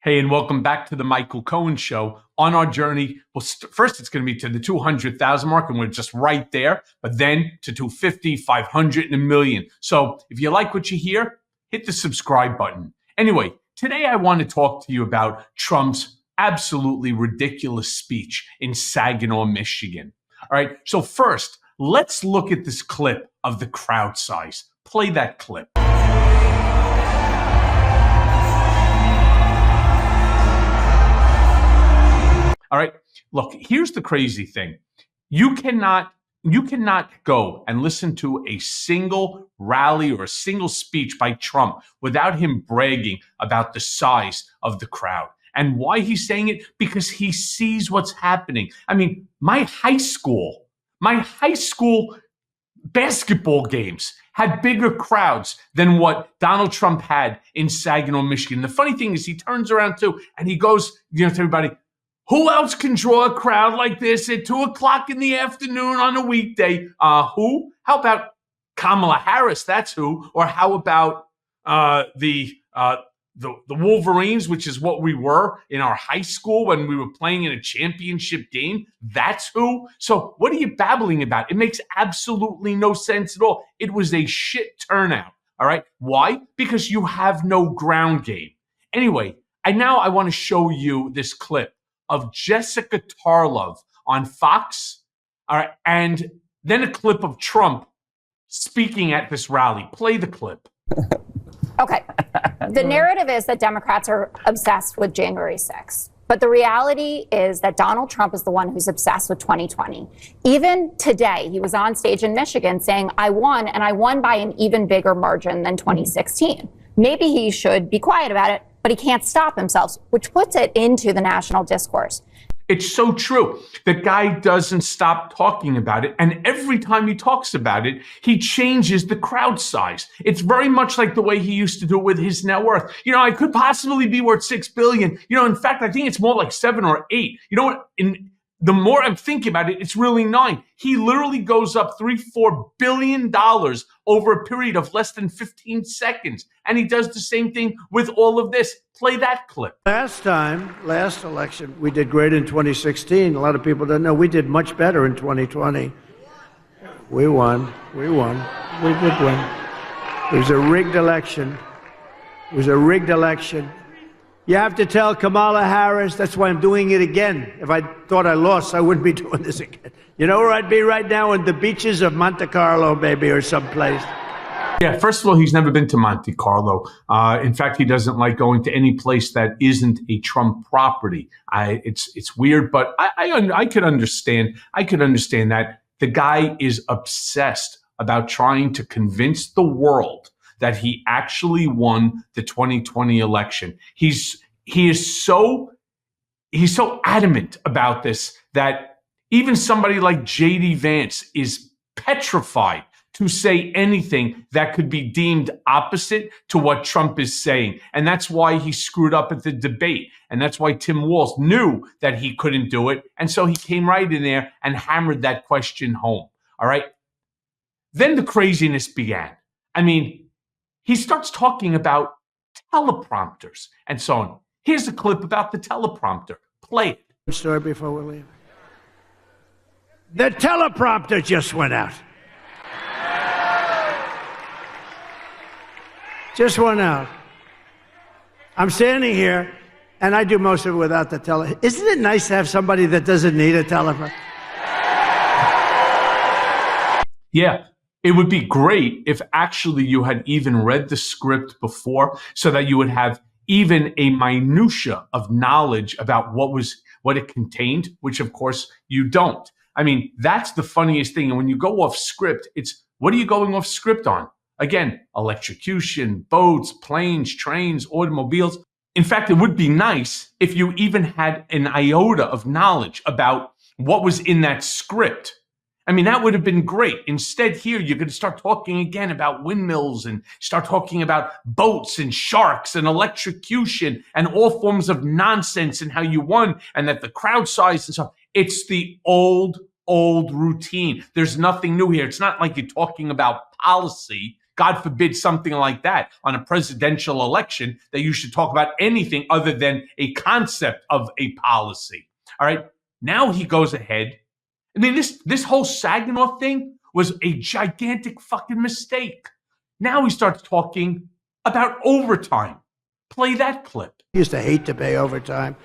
Hey, and welcome back to the Michael Cohen Show. On our journey, well, first it's going to be to the 200,000 mark, and we're just right there, but then to 250, 500, and a million. So if you like what you hear, hit the subscribe button. Anyway, today I want to talk to you about Trump's absolutely ridiculous speech in Saginaw, Michigan. All right, so first, let's look at this clip of the crowd size. Play that clip. All right, look, here's the crazy thing. You cannot go and listen to a single rally or a single speech by Trump without him bragging about the size of the crowd. And why he's saying it? Because he sees what's happening. I mean, my high school basketball games had bigger crowds than what Donald Trump had in Saginaw, Michigan. The funny thing is he turns around too and he goes, to everybody, who else can draw a crowd like this at 2:00 in the afternoon on a weekday? Who? How about Kamala Harris? That's who. Or how about the Wolverines, which is what we were in our high school when we were playing in a championship game? That's who. So what are you babbling about? It makes absolutely no sense at all. It was a shit turnout. All right. Why? Because you have no ground game. Anyway, I want to show you this clip of Jessica Tarlov on Fox, all right, and then a clip of Trump speaking at this rally. Play the clip. Okay. The narrative is that Democrats are obsessed with January 6th. But the reality is that Donald Trump is the one who's obsessed with 2020. Even today, he was on stage in Michigan saying, I won, and I won by an even bigger margin than 2016. Maybe he should be quiet about it, but he can't stop himself, which puts it into the national discourse. It's so true. The guy doesn't stop talking about it. And every time he talks about it, he changes the crowd size. It's very much like the way he used to do it with his net worth. I could possibly be worth $6 billion. In fact, I think it's more like 7 or 8. You know what? The more I'm thinking about it, it's really 9. He literally goes up $3-4 billion over a period of less than 15 seconds. And he does the same thing with all of this. Play that clip. Last election, we did great in 2016. A lot of people don't know. We did much better in 2020. We won. We did win. It was a rigged election. You have to tell Kamala Harris, that's why I'm doing it again. If I thought I lost, I wouldn't be doing this again. You know where I'd be right now? On the beaches of Monte Carlo, maybe, or someplace. Yeah, first of all, he's never been to Monte Carlo. In fact, he doesn't like going to any place that isn't a Trump property. It's weird, but I could understand. I could understand that. The guy is obsessed about trying to convince the world that he actually won the 2020 election. He's so adamant about this that even somebody like J.D. Vance is petrified to say anything that could be deemed opposite to what Trump is saying. And that's why he screwed up at the debate. And that's why Tim Walz knew that he couldn't do it. And so he came right in there and hammered that question home. All right. Then the craziness began. I mean, he starts talking about teleprompters and so on. Here's a clip about the teleprompter. Play it. Story before we leave. The teleprompter just went out. Just went out. I'm standing here, and I do most of it without the Isn't it nice to have somebody that doesn't need a teleprompter? Yeah. It would be great if actually you had even read the script before so that you would have even a minutia of knowledge about what it contained, which of course you don't. I mean, that's the funniest thing. And when you go off script, it's what are you going off script on? Again, electrocution, boats, planes, trains, automobiles. In fact, it would be nice if you even had an iota of knowledge about what was in that script. I mean, that would have been great. Instead, here, you're going to start talking again about windmills and start talking about boats and sharks and electrocution and all forms of nonsense and how you won and that the crowd size and stuff. It's the old routine. There's nothing new here. It's not like you're talking about policy God forbid, something like that on a presidential election, that you should talk about anything other than a concept of a policy. All right. Now he goes ahead. I mean, this whole Saginaw thing was a gigantic fucking mistake. Now he starts talking about overtime. Play that clip. I used to hate to pay overtime.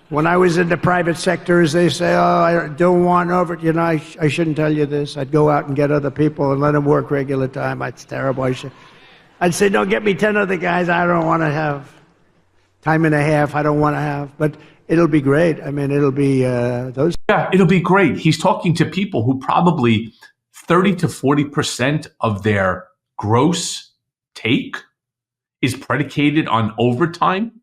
When I was in the private sectors, they say, oh, I don't want overtime. You know, I shouldn't tell you this. I'd go out and get other people and let them work regular time. That's terrible. I'd say, no, get me 10 other guys. I don't want to have time and a half. I don't want to have. But it'll be great. I mean, it'll be those. Yeah, it'll be great. He's talking to people who probably 30 to 40% of their gross take is predicated on overtime.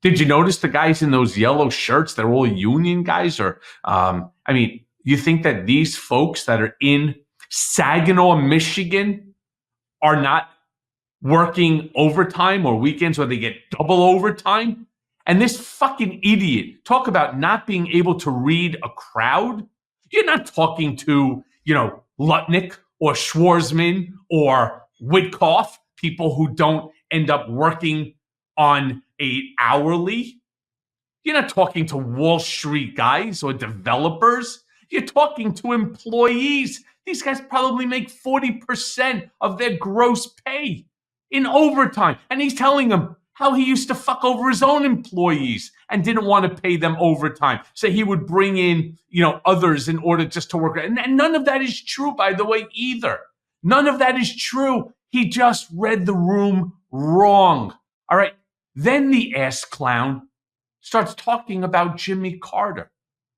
Did you notice the guys in those yellow shirts? They're all union guys. Or, I mean, you think that these folks that are in Saginaw, Michigan are not working overtime or weekends where they get double overtime? And this fucking idiot, talk about not being able to read a crowd. You're not talking to, Lutnick or Schwarzman or Witkoff, people who don't end up working on a hourly. You're not talking to Wall Street guys or developers. You're talking to employees. These guys probably make 40% of their gross pay in overtime. And he's telling them how he used to fuck over his own employees and didn't want to pay them overtime. So he would bring in, others in order just to work. And none of that is true, by the way, either. None of that is true. He just read the room wrong. All right. Then the ass clown starts talking about Jimmy Carter.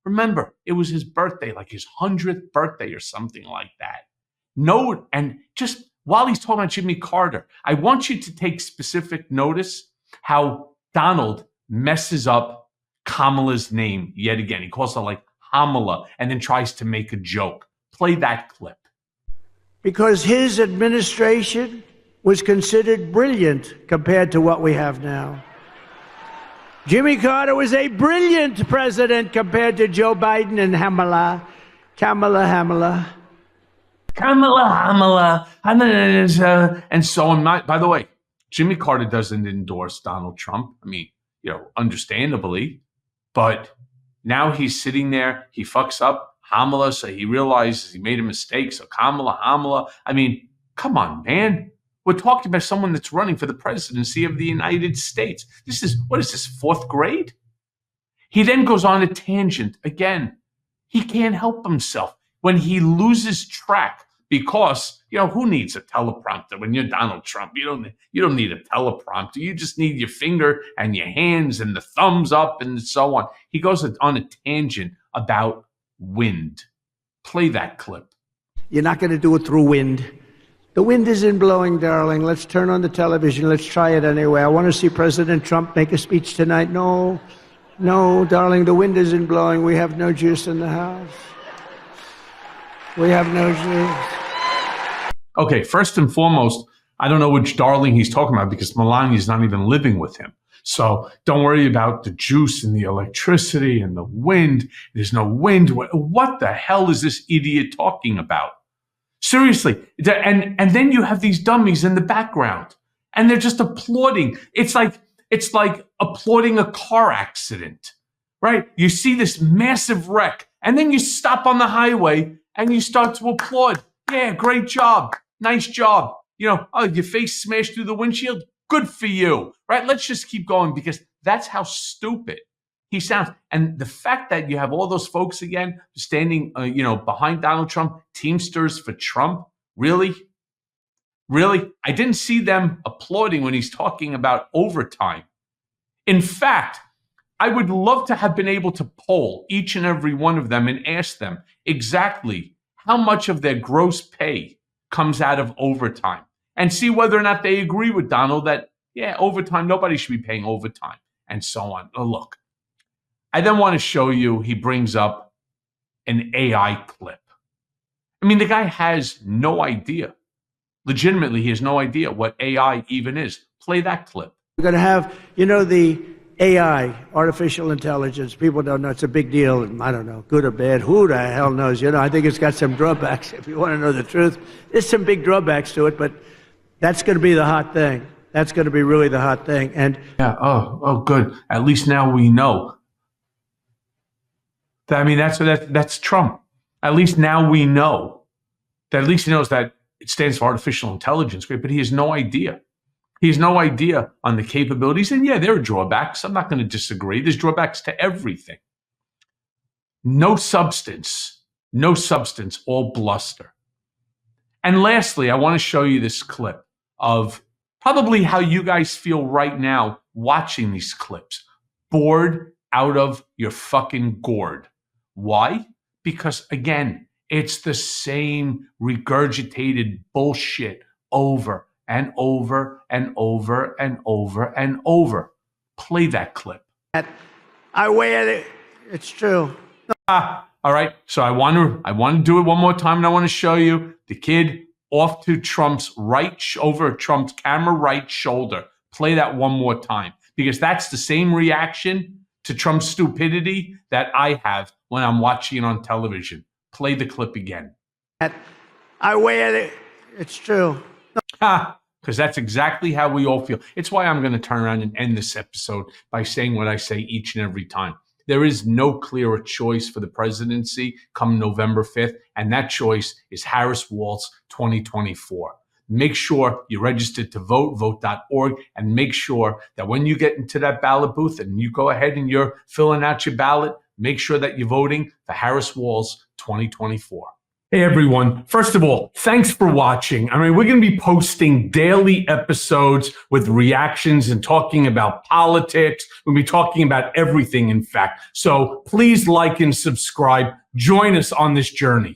Remember, it was his birthday, like his 100th birthday or something like that. No, and just while he's talking about Jimmy Carter, I want you to take specific notice how Donald messes up Kamala's name yet again. He calls her like Kamala and then tries to make a joke. Play that clip. Because his administration was considered brilliant compared to what we have now. Jimmy Carter was a brilliant president compared to Joe Biden and Kamala. And so on. By the way, Jimmy Carter doesn't endorse Donald Trump. I mean, understandably, but now he's sitting there, he fucks up Kamala, so he realizes he made a mistake. So Kamala. I mean, come on, man. We're talking about someone that's running for the presidency of the United States. What is this, fourth grade? He then goes on a tangent again. He can't help himself when he loses track because, who needs a teleprompter when you're Donald Trump? You don't need a teleprompter. You just need your finger and your hands and the thumbs up and so on. He goes on a tangent about wind. Play that clip. You're not going to do it through wind. The wind isn't blowing, darling. Let's turn on the television. Let's try it anyway. I want to see President Trump make a speech tonight. No, darling, the wind isn't blowing. We have no juice in the house. We have no juice. Okay, first and foremost, I don't know which darling he's talking about because Melania's not even living with him. So don't worry about the juice and the electricity and the wind. There's no wind. What the hell is this idiot talking about? Seriously. And then you have these dummies in the background and they're just applauding. It's like applauding a car accident, right? You see this massive wreck and then you stop on the highway and you start to applaud. Yeah, great job. Nice job. Your face smashed through the windshield. Good for you, right? Let's just keep going because that's how stupid he sounds. And the fact that you have all those folks again standing, behind Donald Trump, Teamsters for Trump, really? I didn't see them applauding when he's talking about overtime. In fact, I would love to have been able to poll each and every one of them and ask them exactly how much of their gross pay comes out of overtime and see whether or not they agree with Donald that, overtime, nobody should be paying overtime and so on. Oh, look. I then want to show you, he brings up an AI clip. I mean, the guy has no idea. Legitimately, he has no idea what AI even is. Play that clip. We're going to have, the AI, artificial intelligence. People don't know. It's a big deal. I don't know, good or bad. Who the hell knows? I think it's got some drawbacks. If you want to know the truth, there's some big drawbacks to it, but That's going to be the hot thing. That's going to be really the hot thing. And yeah, oh, good. At least now we know. I mean, that's Trump. At least now we know. That at least he knows that it stands for artificial intelligence, but he has no idea. He has no idea on the capabilities. And yeah, there are drawbacks. I'm not going to disagree. There's drawbacks to everything. No substance, all bluster. And lastly, I want to show you this clip of probably how you guys feel right now watching these clips. Bored out of your fucking gourd. Why? Because again, it's the same regurgitated bullshit over and over and over and over and over. Play that clip. I weigh it. It's true. All right. So I want to do it one more time, and I want to show you the kid off to Trump's over Trump's camera right shoulder. Play that one more time, because that's the same reaction to Trump's stupidity that I have when I'm watching it on television. Play the clip again. I weigh it. It's true. Because that's exactly how we all feel. It's why I'm going to turn around and end this episode by saying what I say each and every time. There is no clearer choice for the presidency come November 5th, and that choice is Harris Walz 2024. Make sure you're registered to vote, vote.org, and make sure that when you get into that ballot booth and you go ahead and you're filling out your ballot, make sure that you're voting for Harris Walz 2024. Hey, everyone. First of all, thanks for watching. I mean, we're going to be posting daily episodes with reactions and talking about politics. We'll be talking about everything, in fact. So please like and subscribe. Join us on this journey.